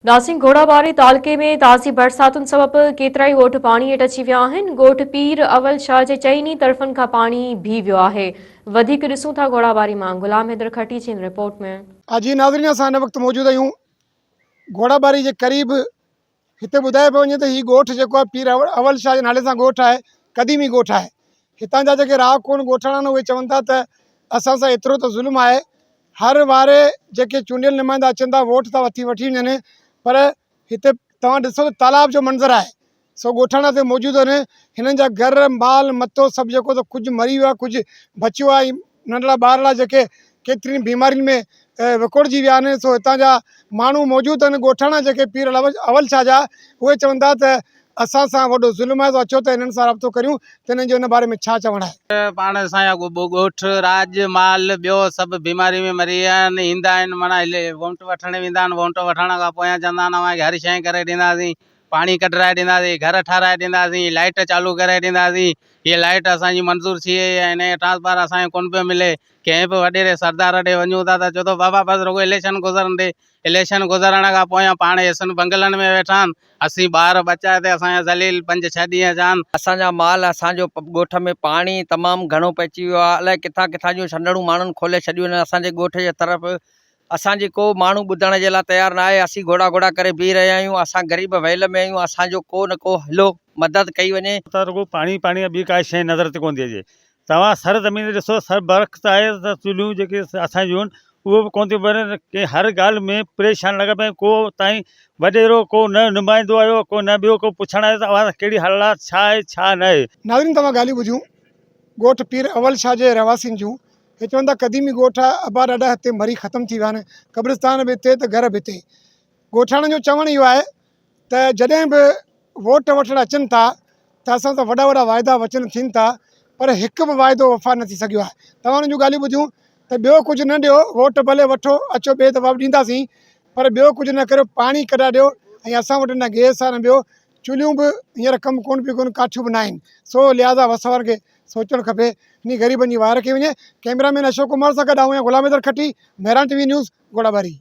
नासिक घोड़ाबारी तालके में ताज़ी बरसातुनि सबबि केतिराई ॻोठ पाणी हेठि अची विया आहिनि। ॻोठ पीर अवल शाह जे चइनी तरफ़नि खां पाणी बीह वियो आहे। वधीक ॾिसूं था घोड़ाबारी मां गुलाम हैदर खटी जी रिपोर्ट में। जी नाज़रीन, असां हिन वक़्तु मौजूदु आहियूं घोड़ाबारी जे क़रीब। हिते ॿुधाए पियो वञे त हीउ ॻोठ जेको आहे पीर अवल शाह जे नाले सां ॻोठ आहे, क़दीमी ॻोठ आहे। हितां जा जेके राहकोन ॻोठाणा आहिनि उहे चवनि था त असां सां एतिरो त ज़ुल्म आहे। हर वारे जेके चूंडियल नुमाइंदा अचनि था वोट था वठी वञनि, पर हिते तव्हां ॾिसो त तालाब जो मंज़र आहे। सो ॻोठाणा ते मौजूदु आहिनि। हिननि जा घर माल मतो सभु जेको त कुझु मरी वियो आहे, कुझु बचियो आहे। नंढड़ा ॿारड़ा जेके केतिरी बीमारियुनि में विकुड़जी विया आहिनि। सो हितां जा माण्हू मौजूदु आहिनि। ॻोठाणा जेके पीर अवल शाह जा, उहे चवनि था त असां सां वॾो ज़ुल्म आहे। अचो त हिननि सां राब्तो करियूं त हिननि जो हिन बारे में छा चवणु आहे। पाण असांजा ॻोठ राज माल ॿियो सभु बीमारी में मरी विया आहिनि। ईंदा आहिनि माना वोट वठणु वेंदा आहिनि। वोट वठण खां पोयां चवंदा आहिनि अव्हांखे हर शइ करे ॾींदासीं, पाणी कढाए ॾींदासीं, घर ठाराए ॾींदासीं, लाइट चालू करे ॾींदासीं। हीअ लाइट असांजी मंज़ूर थी वई आहे, हिन जो ट्रांसफार असांखे कोन पियो मिले। कंहिं बि वॾेरे सरदार ॾे वञूं था त चओ थो बाबा बसि रुॻो इलेक्शन गुज़रण ॾे। इलेक्शन गुज़रण खां पोयां पाण एसिन बंगलनि में वेठा आहिनि। असीं ॿार बच्चा हिते असांजा ज़लील 5-6 ॾींहं जा आहिनि। असांजा माल असांजो ॻोठ में पाणी तमामु घणो पइजी वियो आहे। अलाए किथां किथां जूं छंडड़ूं माण्हुनि खोले छॾियूं आहिनि असांजे ॻोठ जे तरफ़। असांजी को माण्हू ॿुधण जे लाइ तयारु न आहे। असीं घोड़ा घोड़ा करे बीह रहिया आहियूं। असां ग़रीब वेल में आहियूं। असांजो को न को हलो मदद कई वञे त रुॻो पाणी पाणी ॿी काई शइ नज़र ते कोन थी अचे। तव्हां सर ज़मीन ते ॾिसो, सर बरक़्त आहे त चुल्हियूं जेके असांजियूं आहिनि उहो बि कोन थियूं बरनि। के हर ॻाल्हि में परेशान लॻा पिया आहियूं। को ताईं वॾेरो को न नुमाइंदो आयो, को न ॿियो को पुछण आयो त आवाज़ कहिड़ी हालात छा आहे छा न आहे। नाज़रीन, तव्हां ॻाल्हियूं ॿुधियूं ॻोठ पीर अवल शाह जे रहवासियुनि जूं। हे चवनि था क़दीमी ॻोठ आहे, अबा ॾाढा हिते मरी ख़तमु थी विया आहिनि। क़ब्रिस्तान बि हिते त घर बि हिते। ॻोठाणनि जो चवणु इहो आहे त जॾहिं बि वोट वठणु अचनि था त असां सां वॾा वॾा वाइदा वचन थियनि था, पर हिकु बि वाइदो वफ़ा न थी सघियो आहे। तव्हां हुननि जूं ॻाल्हियूं ॿुधियूं त ॿियो कुझु न ॾियो, वोट भले वठो, अचो ॿिए दफ़ा बि ॾींदासीं, पर ॿियो कुझु न करियो, पाणी कढाए ॾियो। ऐं असां वटि न गैस आहे न ॿियो, चुल्हियूं बि हींअर कमु कोन पियूं कनि, काठियूं बि न आहिनि। सो लिहाज़ा वसवार खे सोचणु खपे, इन ग़रीबनि जी वार कई वञे। कैमरामैन अशोक कुमार सां गॾु आऊं गुलाम हैदर खटी, मेहरान TV न्यूज़, घोड़ाबारी।